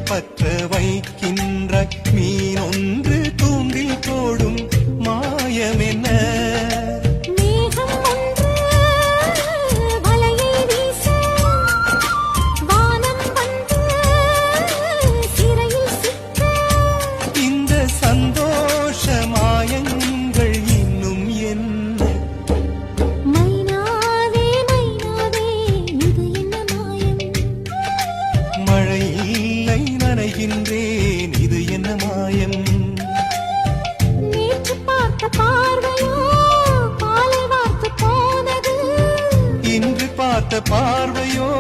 பற்ற வைக்கின்றாய் மீன் ஒன்று தூண்டில் போடும் மாயம் என்ன சந்தோஷ மாயங்கள் இன்னும் என்ன மைனாவே மைனாவே இது என்ன மாயம் மழை இல்லை நனைகின்றேன் இது என்ன மாயம் நேற்று பார்த்த பார்வையோ காலை வார்த்து போனது இன்று பார்த்த பார்வையோ